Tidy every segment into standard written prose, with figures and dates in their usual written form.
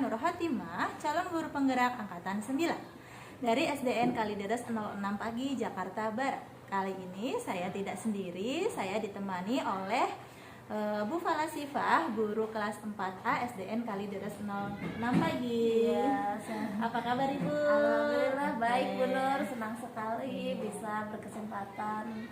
Nur Hatimah, calon guru penggerak angkatan 9 dari SDN Kalideres 06 Pagi, Jakarta Barat. Kali ini saya tidak sendiri, saya ditemani oleh Bu Fala Sifah, guru kelas 4A SDN Kalideres 06 Pagi. Iya, Apa kabar Ibu? Alhamdulillah baik Bu Nur, senang sekali bisa berkesempatan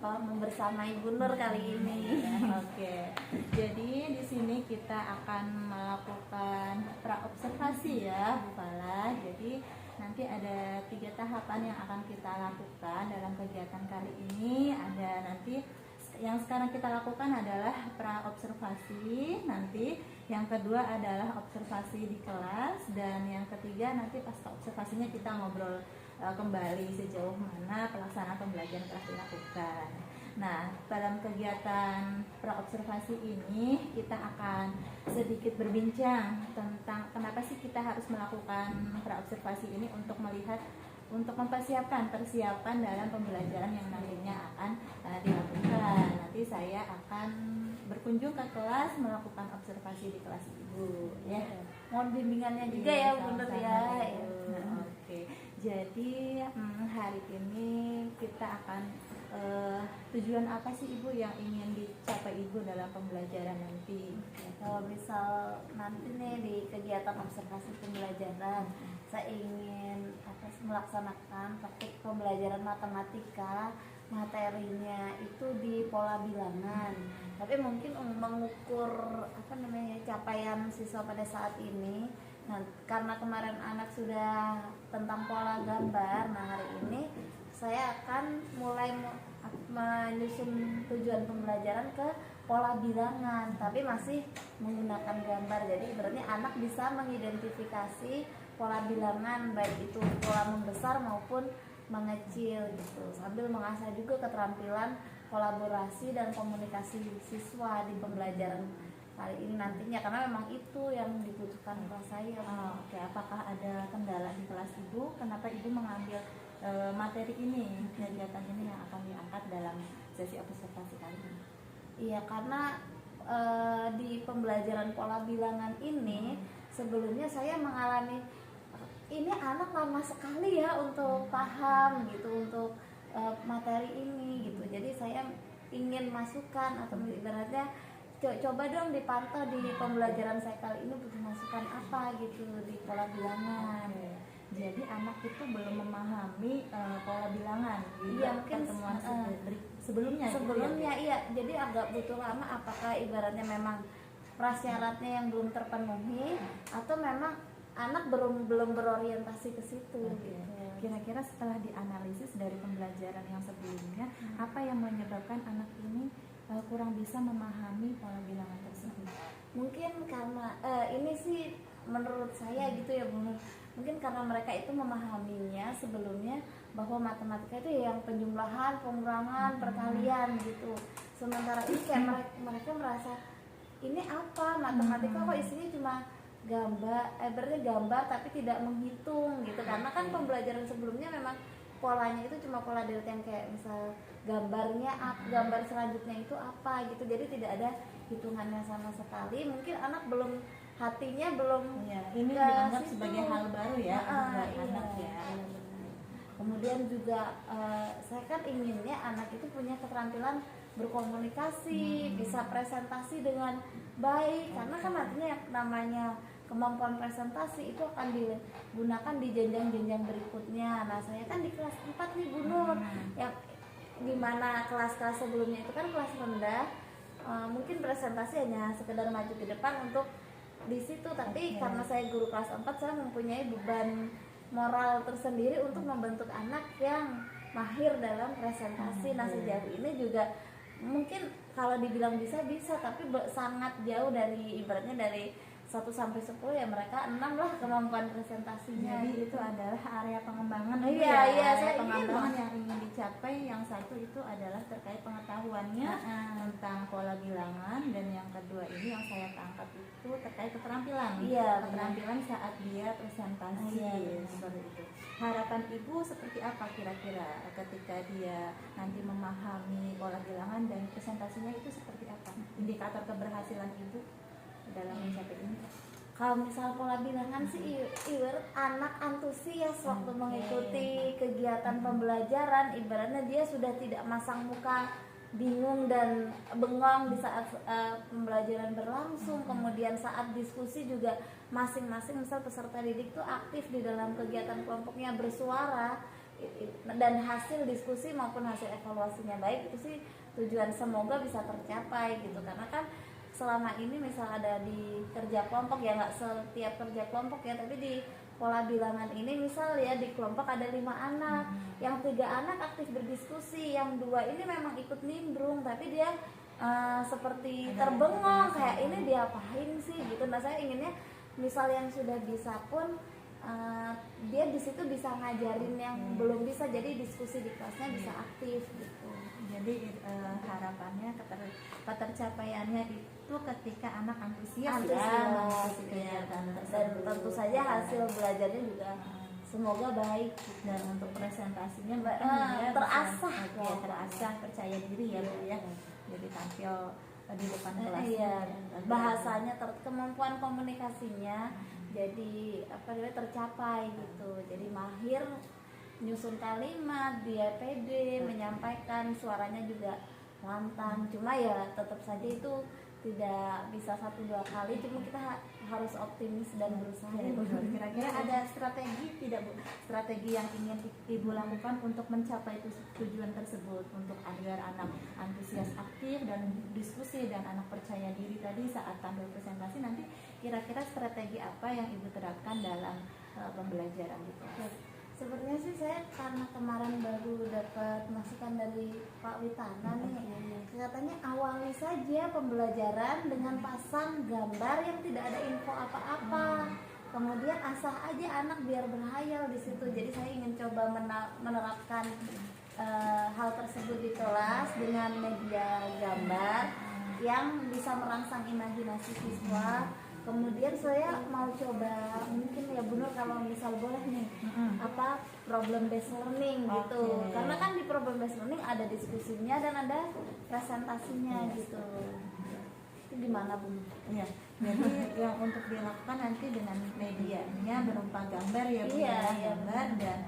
membersamai Bu Nur kali ini. Oke, jadi di sini kita akan melakukan praobservasi ya Bu Fala. Jadi nanti ada 3 tahapan yang akan kita lakukan dalam kegiatan kali ini. Ada nanti yang sekarang kita lakukan adalah praobservasi, nanti yang kedua adalah observasi di kelas, dan yang ketiga nanti pasca observasinya kita ngobrol kembali sejauh mana pelaksanaan pembelajaran telah dilakukan. Nah, dalam kegiatan praobservasi ini kita akan sedikit berbincang tentang kenapa sih kita harus melakukan praobservasi ini untuk mempersiapkan persiapan dalam pembelajaran yang nantinya akan dilakukan. Nanti saya akan berkunjung ke kelas melakukan observasi di kelas Ibu ya. Mohon bimbingannya juga ya Bu Nur ya. Oke. Jadi hari ini kita akan tujuan apa sih Ibu yang ingin dicapai Ibu dalam pembelajaran nanti? Kalau misal nanti nih di kegiatan observasi pembelajaran, saya ingin melaksanakan praktik pembelajaran matematika, materinya itu di pola bilangan. Tapi mungkin mengukur capaian siswa pada saat ini. Nah, karena kemarin anak sudah tentang pola gambar, nah hari ini saya akan mulai menyusun tujuan pembelajaran ke pola bilangan, tapi masih menggunakan gambar. Jadi berarti anak bisa mengidentifikasi pola bilangan, baik itu pola membesar maupun mengecil gitu, sambil mengasah juga keterampilan kolaborasi dan komunikasi siswa di pembelajaran kali ini nantinya, karena memang itu yang dibutuhkan kelas saya. Oke, apakah ada kendala di kelas Ibu? Kenapa Ibu mengambil materi ini, kegiatan ini yang akan diangkat dalam sesi observasi kali ini? Iya, karena di pembelajaran pola bilangan ini sebelumnya saya mengalami ini anak lama sekali ya untuk paham gitu, untuk materi ini gitu. Jadi saya ingin masukkan atau ibaratnya coba dong dipantau di pembelajaran saya kali ini butuh masukan apa gitu di pola bilangan. Jadi anak itu belum memahami pola bilangan di pertemuan sebelumnya. Sebelumnya iya, jadi agak butuh lama. Apakah ibaratnya memang prasyaratnya yang belum terpenuhi atau memang anak belum berorientasi ke situ. Gitu. Kira-kira setelah dianalisis dari pembelajaran yang sebelumnya, apa yang menyebabkan anak ini kurang bisa memahami pola bilangan tersebut? Mungkin karena ini sih menurut saya gitu ya Bu, mungkin karena mereka itu memahaminya sebelumnya bahwa matematika itu yang penjumlahan, pengurangan, perkalian gitu. Sementara ini kayak mereka merasa ini apa, matematika kok isinya cuma berarti gambar tapi tidak menghitung gitu. Karena kan pembelajaran sebelumnya memang polanya itu cuma pola delta yang kayak misal gambarnya gambar selanjutnya itu apa gitu, jadi tidak ada hitungannya sama sekali. Mungkin anak hatinya belum ini dianggap sebagai hal baru ya buat anak ya. Kemudian juga saya kan inginnya anak itu punya keterampilan berkomunikasi, bisa presentasi dengan baik, karena kan nantinya yang namanya kemampuan presentasi itu akan digunakan di jenjang-jenjang berikutnya. Nah, saya kan di kelas 4 nih Bu Nur, yang dimana kelas-kelas sebelumnya itu kan kelas rendah, mungkin presentasi hanya sekedar maju ke depan untuk di situ, tapi karena saya guru kelas 4, saya mempunyai beban moral tersendiri untuk membentuk anak yang mahir dalam presentasi. Nah, sejauh ini juga mungkin kalau dibilang bisa, tapi sangat jauh dari ibaratnya dari 1 sampai 10 ya mereka 6 lah kemampuan presentasinya. Jadi itu adalah area pengembangan. Saya pengembangan yang ingin dicapai. Yang satu itu adalah terkait pengetahuannya tentang pola bilangan, dan yang kedua ini yang saya tangkap itu terkait keterampilan. Keterampilan saat dia presentasi. Seperti itu. Harapan Ibu seperti apa kira-kira ketika dia nanti memahami pola bilangan dan presentasinya itu seperti apa? Indikator keberhasilan Ibu dalam mencapai ini? Kalau misal pola bilangan sih ibarat anak antusias waktu mengikuti kegiatan pembelajaran, ibaratnya dia sudah tidak masang muka bingung dan bengong di saat pembelajaran berlangsung. Kemudian saat diskusi juga masing-masing misal peserta didik tuh aktif di dalam kegiatan kelompoknya, bersuara, dan hasil diskusi maupun hasil evaluasinya baik, itu sih tujuan semoga bisa tercapai gitu. Karena kan selama ini misal ada di kerja kelompok ya, nggak setiap kerja kelompok ya, tapi di pola bilangan ini misal ya di kelompok ada 5 anak, yang 3 anak aktif berdiskusi, yang 2 ini memang ikut nimbrung tapi dia seperti terbengong kayak ini diapain sih gitu. Nah saya inginnya misal yang sudah bisa pun dia di situ bisa ngajarin yang belum bisa, jadi diskusi di kelasnya bisa aktif gitu. Jadi harapannya ketercapaiannya itu ketika anak antusias mengikuti kegiatan dan tentu saja hasil belajarnya juga semoga baik, dan untuk presentasinya terasah percaya diri ya Bu ya. Jadi tampil di depan kelas. Bahasanya kemampuan komunikasinya jadi tercapai gitu. Jadi mahir nyusun kalimat, dia pede menyampaikan, suaranya juga lantang. Cuma ya tetap saja itu tidak bisa 1-2 kali, cuma kita harus optimis dan berusaha. Kira-kira ada strategi tidak Bu? Strategi yang ingin Ibu lakukan untuk mencapai tujuan tersebut, untuk agar anak antusias aktif dan diskusi dan anak percaya diri tadi saat tampil presentasi nanti, kira-kira strategi apa yang Ibu terapkan dalam pembelajaran gitu? Sebenarnya sih saya karena kemarin baru dapat masukan dari Pak Witana nih, katanya awali saja pembelajaran dengan pasang gambar yang tidak ada info apa-apa. Kemudian asah aja anak biar berhayal di situ. Jadi saya ingin coba menerapkan hal tersebut di kelas dengan media gambar yang bisa merangsang imajinasi siswa. Kemudian saya mau coba mungkin ya Bu Nur kalau misal boleh nih problem based learning gitu. Karena kan di problem based learning ada diskusinya dan ada presentasinya gitu. Itu gimana Bu? Iya. Jadi yang untuk dilakukan nanti dengan medianya berupa gambar ya Bu, gambar dan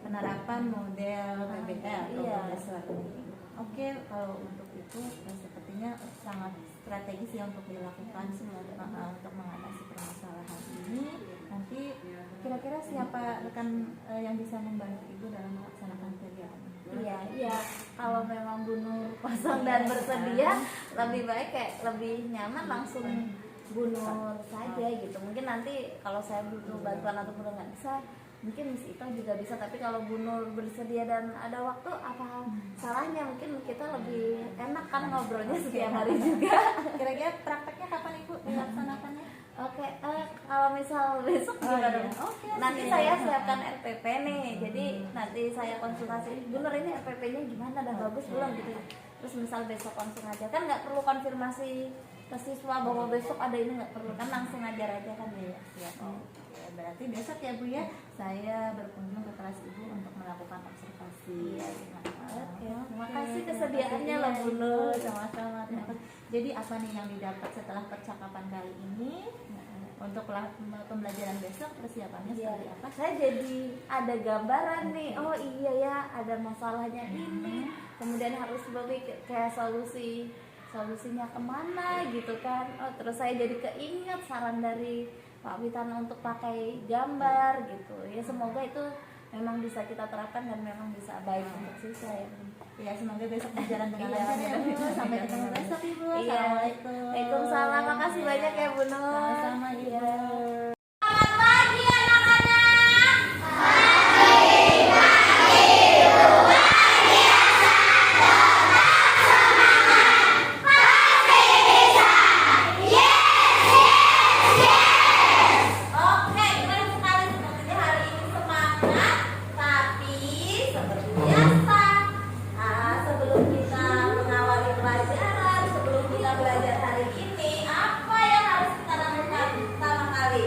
penerapan model PBL problem based learning. Oke, kalau untuk itu sepertinya sangat strategis ya untuk dilakukan untuk mengatasi permasalahan ini. Nanti kira-kira siapa rekan yang bisa membantu Ibu dalam melaksanakan kegiatan? Iya, kalau memang Bu Nur kosong dan bersedia, lebih baik kayak lebih nyaman langsung Bu Nur saja gitu. Mungkin nanti kalau saya butuh bantuan atau Bu Nur nggak bisa, mungkin Miss Ita juga bisa, tapi kalau Bu Nur bersedia dan ada waktu, apa salahnya mungkin kita lebih enak kan ngobrolnya setiap hari juga. Kira-kira prakteknya kapan Ibu dilaksanakannya? Oke, kalau misal besok gimana? Nanti saya siapkan RPP nih, jadi nanti saya konsultasi, Bu Nur ini RPP-nya gimana, dah bagus belum gitu. Terus misal besok langsung aja, kan nggak perlu konfirmasi ke siswa bahwa besok ada ini, nggak perlu kan, langsung ajar aja kan ya. Berarti besok ya Bu ya, saya berkunjung ke kelas Ibu untuk melakukan observasi. Oke, terima kasih kesediaannya loh Bu Nur. Sama-sama. Jadi apa nih yang didapat setelah percakapan kali ini? Untuk pembelajaran besok persiapannya seperti apa? Saya jadi ada gambaran nih. Oh iya ya, ada masalahnya ini. Kemudian harus lebih kayak solusinya kemana gitu kan. Oh, terus saya jadi keinget saran dari Pak Witana untuk pakai gambar gitu. Ya semoga itu memang bisa kita terapkan dan memang bisa baik untuk siswa ya. Ya semoga besok berjalan dengan lancar ya Bu. Sampai ketemu besok Ibu. Assalamualaikum. Waalaikumsalam. Makasih banyak ya Bu Nur. Sama-sama Ibu. Sebelum kita belajar hari ini, apa yang harus kita lakukan pertama kali?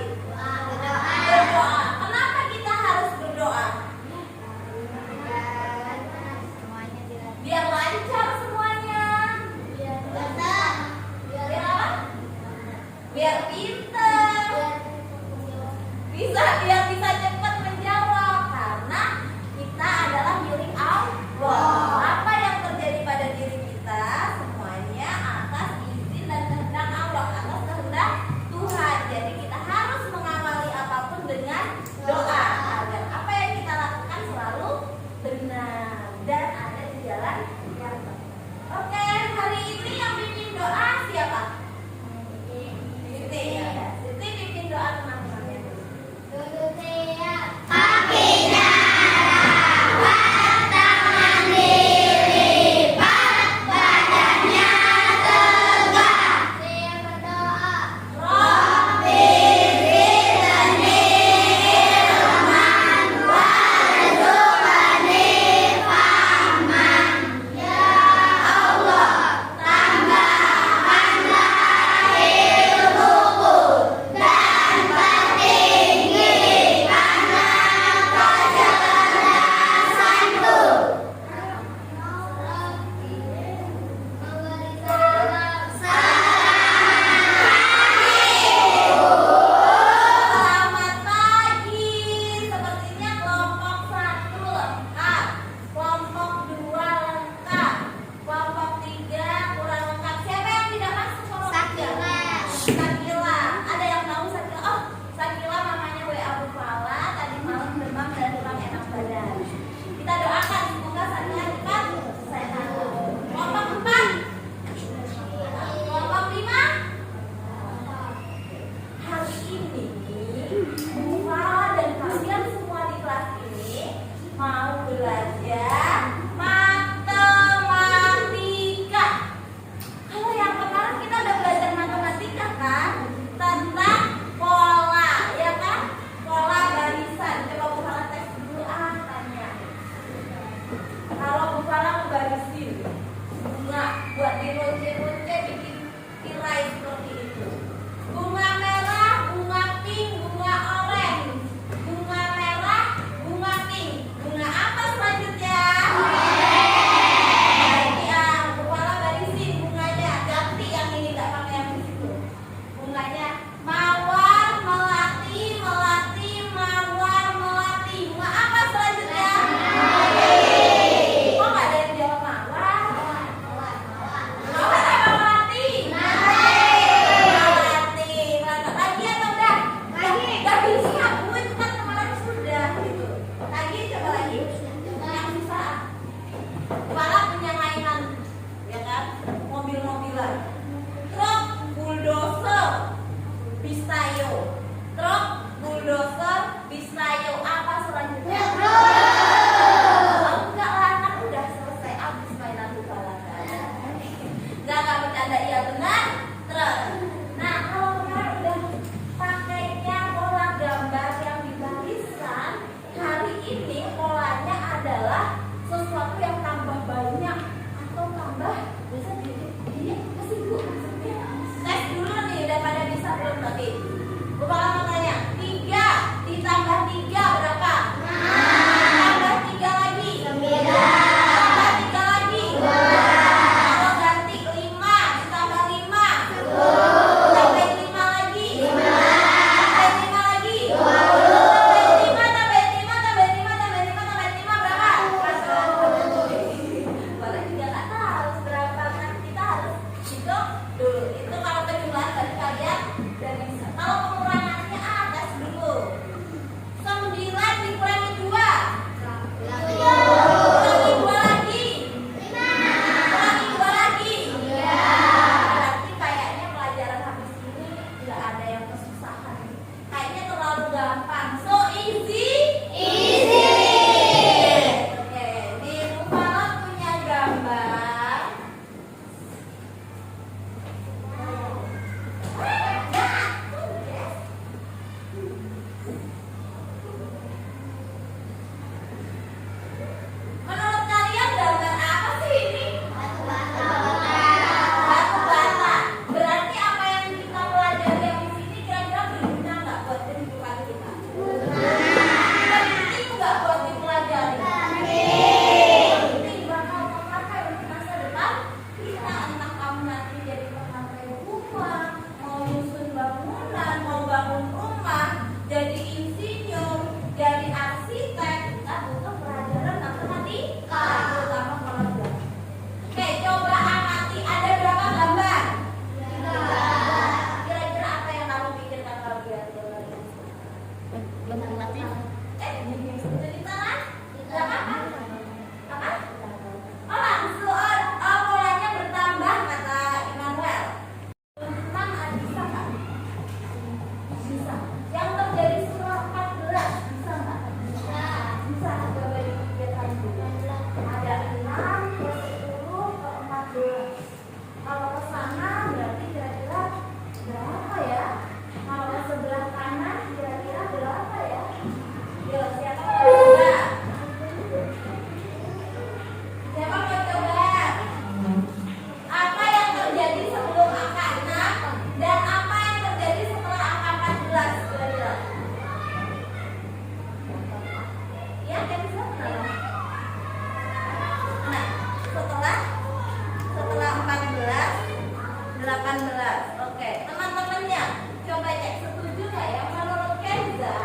yang bisa cepat menjawab karena kita adalah milik Allah. Apa yang terjadi pada diri kita semuanya atas izin dan kehendak Allah, atas kehendak Tuhan. Jadi kita harus mengawali apapun dengan doa agar apa yang kita lakukan selalu benar dan ada di jalan yang benar. Oke, hari ini yang pimpin doa siapa? Siti ya. Siti pimpin doa teman-temannya dulu. belum relatif. Cerita apa? Apa? Oh langsung, oh polanya bertambah kata Immanuel. Tentang bisa nggak? Bisa. Yang terjadi surah 14 bisa nggak? Bisa. Coba dipikirkan dulu. Ada 6 ke 10 ke 14. Kalau ke sana berarti kira-kira berapa ya? Kalau ke sebelah kanan kira-kira berapa ya? Yo, siapa mau coba? Siapa mau coba? Apa yang terjadi sebelum angka 6 dan apa yang terjadi setelah angka 14 kira-kira? Ya, kan bisa kenapa? Nah, setelah 14 18. Oke, teman-temannya coba cek setuju nggak ya? Menurut Kenza,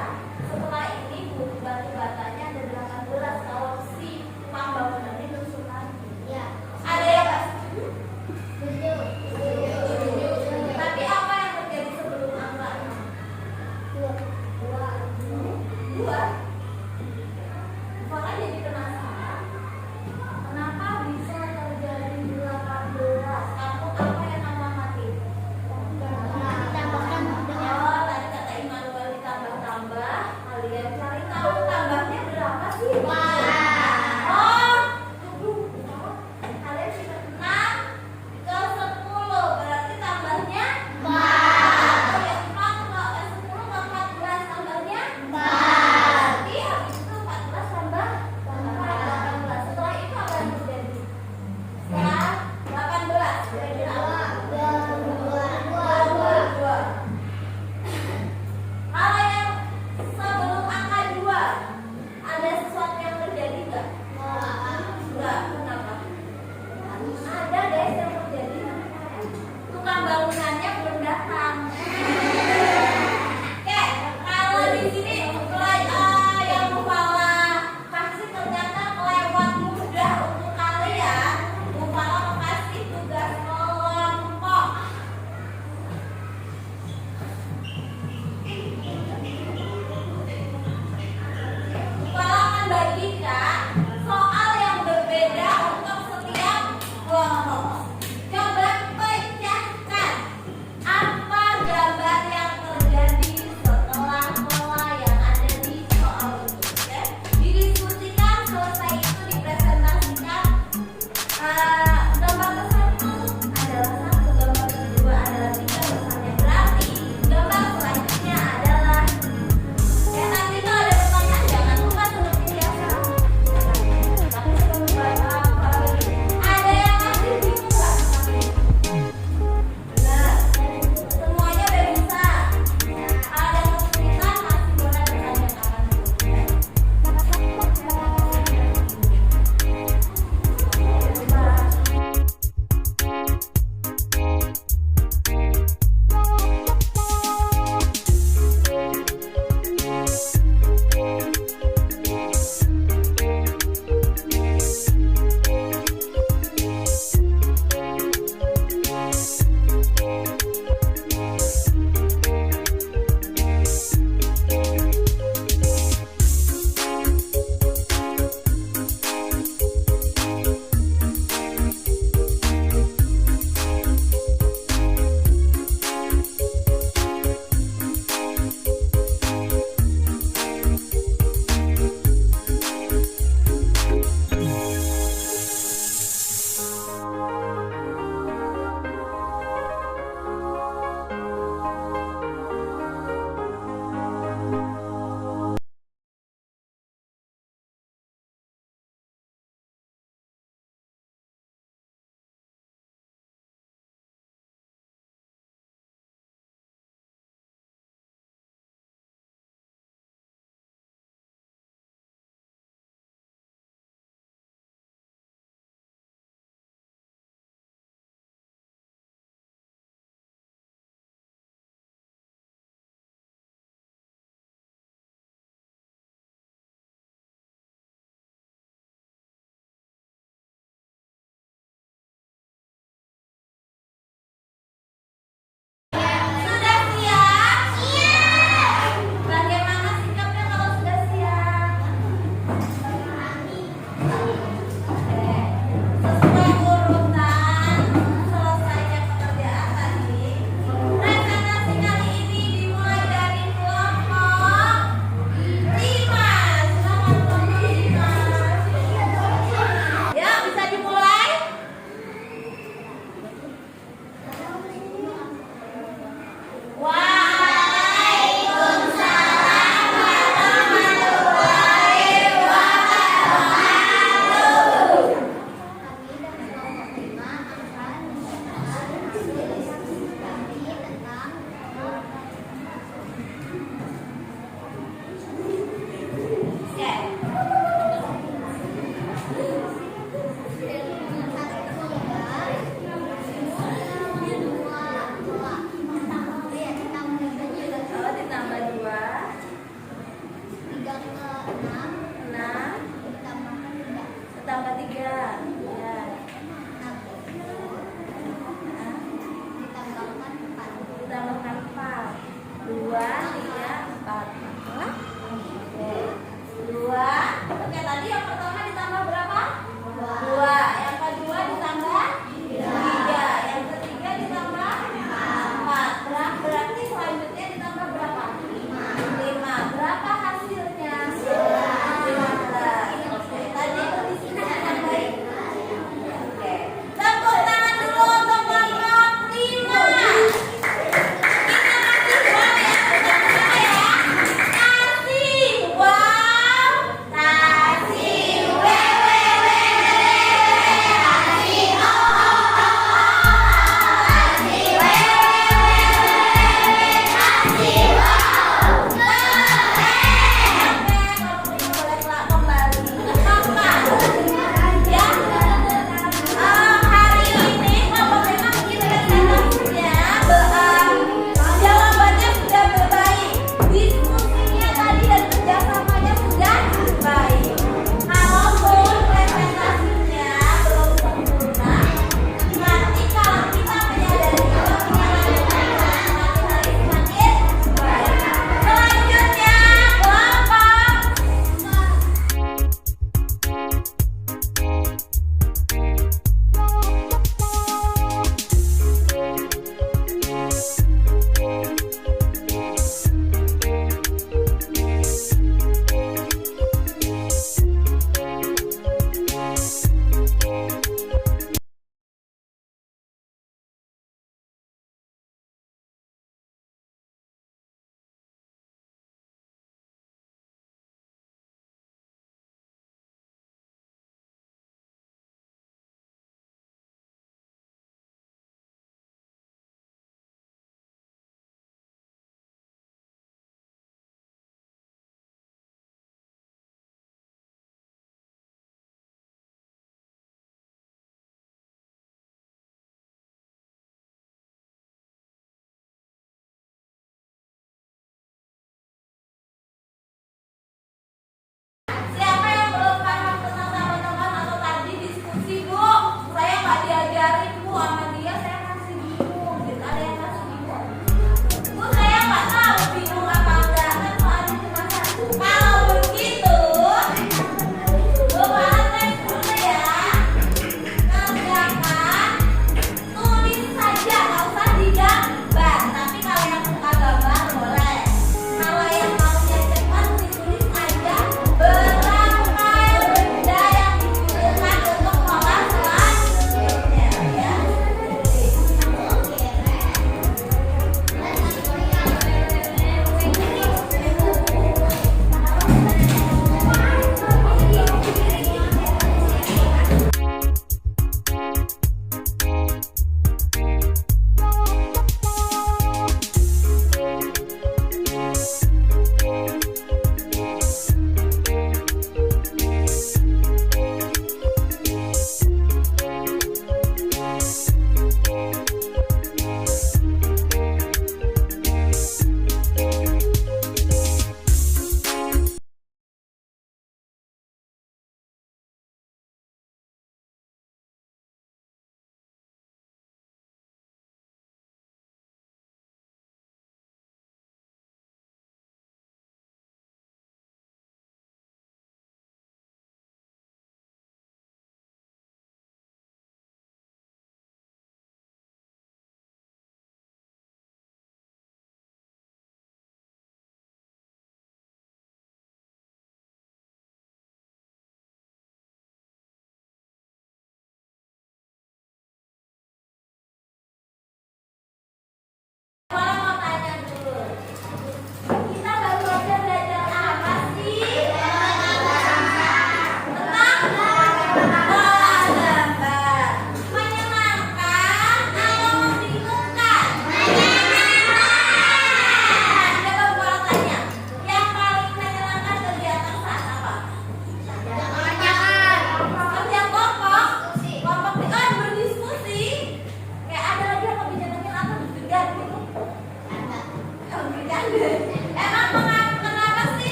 setelah ini buku batu batanya ada 18 kalau si tukang bangunan ini nusuk lagi. Ya. Ada yang nggak setuju? Setuju. Tapi apa yang terjadi sebelum angka 2? Makanya jadi penasaran. Kenapa bisa terjadi 18? Apa yang amati? Ditambahkan dengan Oh, tadi kata Immanuel ditambah-tambah. Kalian cari tahu tambahnya berapa sih? Oh, tunggu. Kalian sudah 6 ke 10. Berarti tambahnya 4. Ya, 4 ke 10 ke 14 tambahnya 4. Berarti habis itu 14 tambah 4.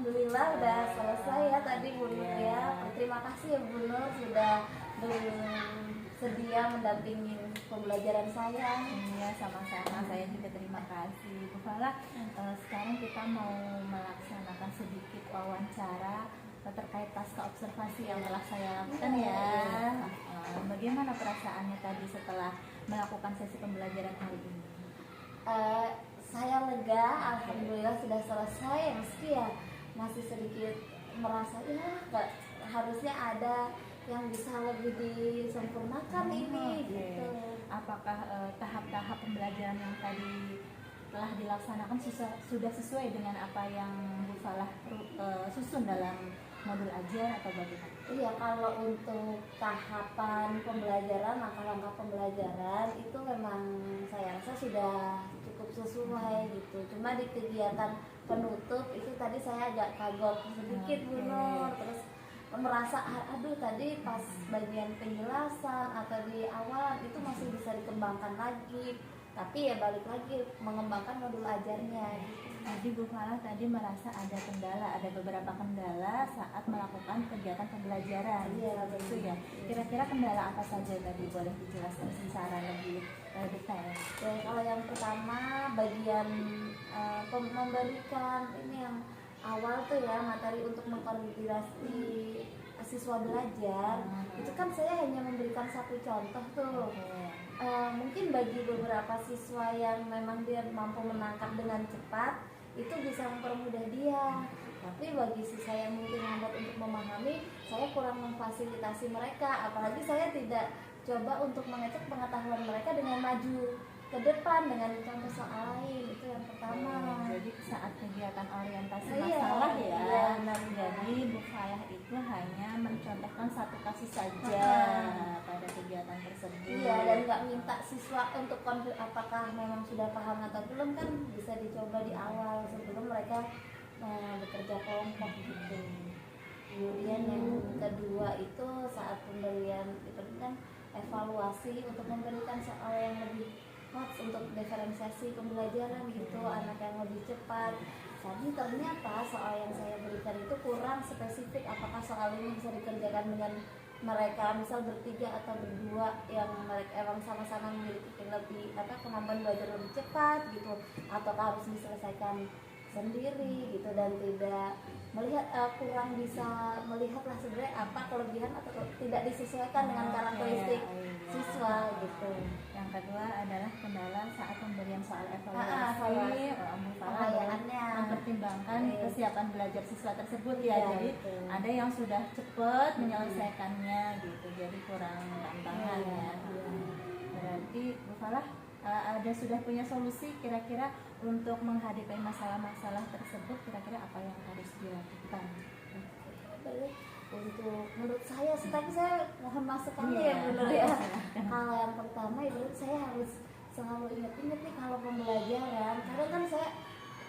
alhamdulillah udah selesai ya tadi Bu Nur ya. Terima kasih ya Bu Nur sudah bersedia mendampingi pembelajaran saya. Iya, sama-sama. Saya juga terima kasih Bu Falah. Sekarang kita mau melaksanakan sedikit wawancara terkait pasca observasi yang telah saya lakukan ya. Bagaimana perasaannya tadi setelah melakukan sesi pembelajaran hari ini? Saya lega, alhamdulillah sudah selesai. Meski ya masih sedikit merasa harusnya ada yang bisa lebih disempurnakan ini. Gitu. Apakah tahap-tahap pembelajaran yang tadi telah dilaksanakan sudah sesuai dengan apa yang Bu Falah susun dalam modul ajar atau bagaimana? Iya, kalau untuk tahapan pembelajaran, langkah-langkah pembelajaran itu memang saya rasa sudah cukup sesuai gitu. Cuma di kegiatan penutup itu tadi saya agak kagok sedikit Bu Nur, terus merasa aduh tadi pas bagian penjelasan atau di awal itu masih bisa dikembangkan lagi. Tapi ya balik lagi mengembangkan modul ajarnya gitu. Jadi Bu Falah tadi merasa ada beberapa kendala saat melakukan kegiatan pembelajaran. Iya, betul ya. Kira-kira kendala apa saja tadi, boleh dijelaskan secara lebih detail? Ya, kalau yang pertama bagian memberikan ini yang awal tuh ya, materi untuk mengkoordinasi siswa belajar. Itu kan saya hanya memberikan satu contoh tuh. Mungkin bagi beberapa siswa yang memang dia mampu menangkap dengan cepat, itu bisa mempermudah dia. Tapi bagi siswa yang mungkin lambat untuk memahami, saya kurang memfasilitasi mereka. Apalagi saya tidak coba untuk mengecek pengetahuan mereka dengan maju ke depan dengan contoh soal lain. Itu yang pertama. Jadi saat kegiatan orientasi masalah jadi Bu Falah itu hanya mencontohkan satu kasus saja pada kegiatan tersebut. Iya, dan nggak minta siswa untuk konflik apakah memang sudah paham atau belum, kan bisa dicoba di awal sebelum mereka bekerja kelompok gitu. Kemudian yang kedua itu saat pemberian itu kan evaluasi untuk memberikan soal yang lebih untuk diferensiasi pembelajaran gitu, anak yang lebih cepat. Tapi ternyata soal yang saya berikan itu kurang spesifik, apakah soal ini bisa dikerjakan dengan mereka misal bertiga atau berdua yang mereka emang sama-sama memiliki kemampuan belajar lebih cepat gitu, ataukah harus diselesaikan sendiri gitu, dan tidak melihat kurang bisa melihatlah sebenarnya apa kelebihan atau tidak disesuaikan dengan karakteristik siswa gitu. Yang kedua adalah kendala saat pemberian soal evaluasi, pengayaannya mempertimbangkan kesiapan belajar siswa tersebut ya. Jadi ada yang sudah cepat menyelesaikannya gitu, jadi kurang tantangan ya. Berarti Bu Falah sudah punya solusi kira-kira untuk menghadapi masalah-masalah tersebut, kira-kira apa yang harus dilakukan? Untuk menurut saya sih, tapi saya mohon masukannya ya benar ya. Kalau yang pertama itu saya harus selalu ingat-ingat nih kalau pembelajaran, kadang kan saya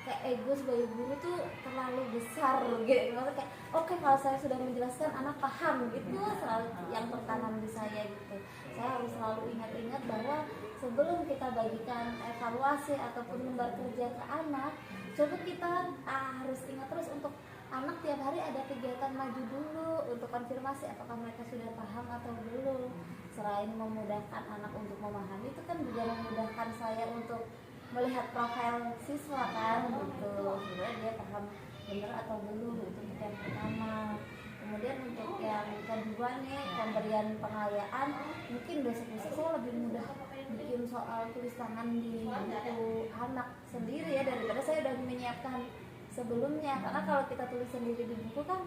kayak ego sebagai guru tuh terlalu besar gitu. Maksudnya kayak oke, kalau saya sudah menjelaskan anak paham gitu, selalu yang tertanam di saya gitu. Saya harus selalu ingat-ingat bahwa sebelum kita bagikan evaluasi ataupun lembar kerja ke anak, coba kita harus ingat terus untuk anak tiap hari ada kegiatan maju dulu untuk konfirmasi apakah mereka sudah paham atau belum. Selain memudahkan anak untuk memahami, itu kan juga memudahkan saya untuk melihat profil siswa kan gitu, sebenarnya dia paham benar atau belum. Itu yang pertama. Kemudian untuk yang kedua nih, pemberian pengayaan, mungkin besok-besok saya lebih mudah bikin soal tulis tangan di buku anak sendiri ya, daripada saya udah menyiapkan sebelumnya. Karena kalau kita tulis sendiri di buku kan,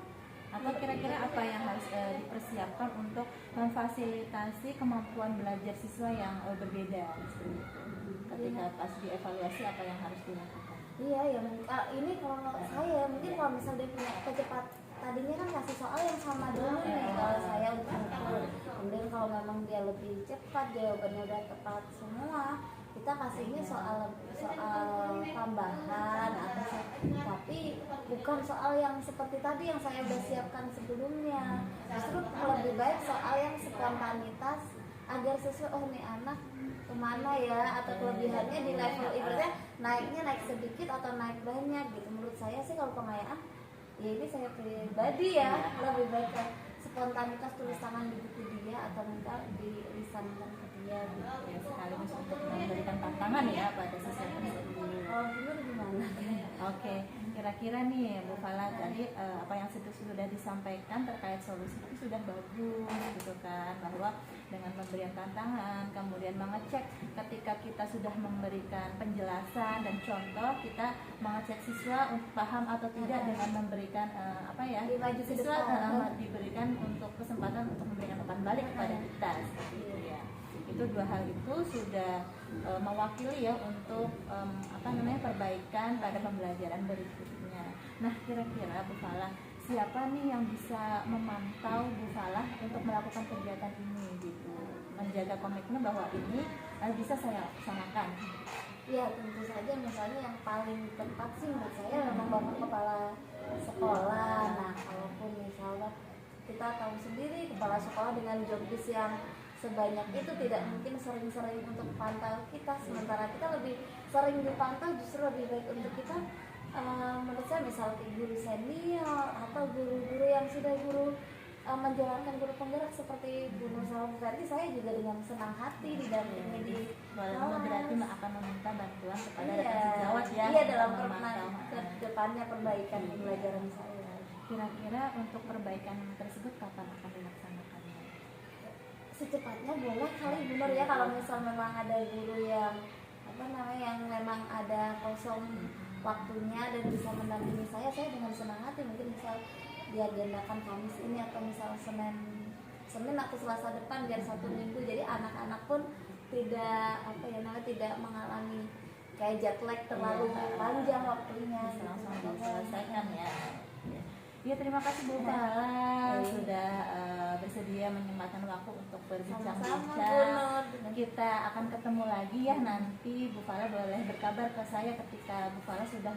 atau kira-kira apa yang harus dipersiapkan untuk memfasilitasi kemampuan belajar siswa yang berbeda ketika pas dievaluasi, apa yang harus dilakukan? Iya ya, ini kalau saya mungkin kalau misal dia punya kecepat, tadinya kan kasih soal yang sama dulu nih kalau saya untuk ukur. Kemudian kalau memang dia lebih cepat, jawabannya udah tepat semua, kita kasihnya soal tambahan tapi bukan soal yang seperti tadi yang saya udah siapkan sebelumnya. Justru lebih baik soal yang spontanitas agar sesuai, oh nih anak kemana ya, atau kelebihannya di level ibaratnya naik sedikit atau naik banyak gitu. Menurut saya sih kalau pengayaan ya ini saya pribadi ya lebih baik ke spontanitas tulis tangan di buku dia atau minta dilisankan ke dia gitu. Ya, sekaligus untuk memberikan tantangan ya pada siswa tersebut. Kalau bener gimana? Oke, kira-kira nih Bu Fala tadi apa yang sudah disampaikan terkait solusi itu sudah bagus gitu kan, bahwa dengan pemberian tantangan, kemudian mengecek ketika kita sudah memberikan penjelasan dan contoh, kita mengecek siswa untuk paham atau tidak dengan memberikan apa ya, Dimaju ke siswa depan. diberikan untuk kesempatan untuk memberikan umpan balik kepada kita seperti itu ya. Itu dua hal itu sudah mewakili ya untuk apa namanya, perbaikan pada pembelajaran berikutnya. Nah, kira-kira Bu Fala, siapa nih yang bisa memantau Bu Fala untuk melakukan kegiatan ini gitu, menjaga komitmen bahwa ini bisa saya laksanakan? Ya tentu saja misalnya yang paling tepat sih menurut saya memang bapak kepala sekolah. Nah kalaupun misalnya kita tahu sendiri kepala sekolah dengan job desk yang sebanyak itu tidak mungkin sering-sering untuk pantau kita, sementara kita lebih sering dipantau justru lebih baik untuk kita. Menurut saya misalnya guru senior atau guru-guru yang sudah menjalankan guru penggerak seperti Bu Nur sama Bu Ferdi, saya juga dengan senang hati didampingi di Walaupun berarti akan meminta bantuan kepada iya, rekan sejawat ya, iya dalam untuk memantau. ke depannya perbaikan pembelajaran saya. Kira-kira untuk perbaikan tersebut kapan akan dilaksanakannya? Secepatnya boleh kali Bu Nur ya, kalau misal memang ada guru yang apa namanya yang memang ada kosong waktunya dan bisa mendampingi saya dengan senang hati. Mungkin misal diagendakan Kamis ini atau misal Senin atau Selasa depan biar 1 minggu, jadi anak-anak pun tidak apa ya namanya tidak mengalami kayak jet lag terlalu panjang waktunya Bisa gitu. langsung diselesaikan ya. Ya, terima kasih Bu Fala sudah bersedia menyempatkan waktu untuk Sama-sama Bu berbincang-bincang. Nur. Kita akan ketemu lagi ya nanti. Bu Fala boleh berkabar ke saya ketika Bu Fala sudah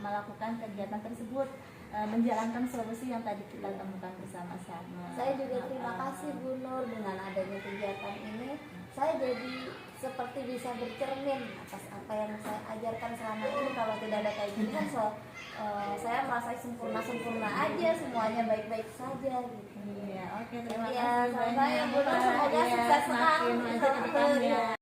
melakukan kegiatan tersebut, menjalankan solusi yang tadi kita temukan bersama-sama. Saya juga terima kasih Bu Nur, dengan adanya kegiatan ini saya jadi seperti bisa bercermin atas apa yang saya ajarkan selama ini. Kalau tidak ada kayak gini kan saya merasa sempurna aja, semuanya baik-baik saja gitu. Iya, oke, terima Iya, kasih sama-sama banyak ya Bu Nur, semoga Iya, sukses semakin selalu. maju ke depannya.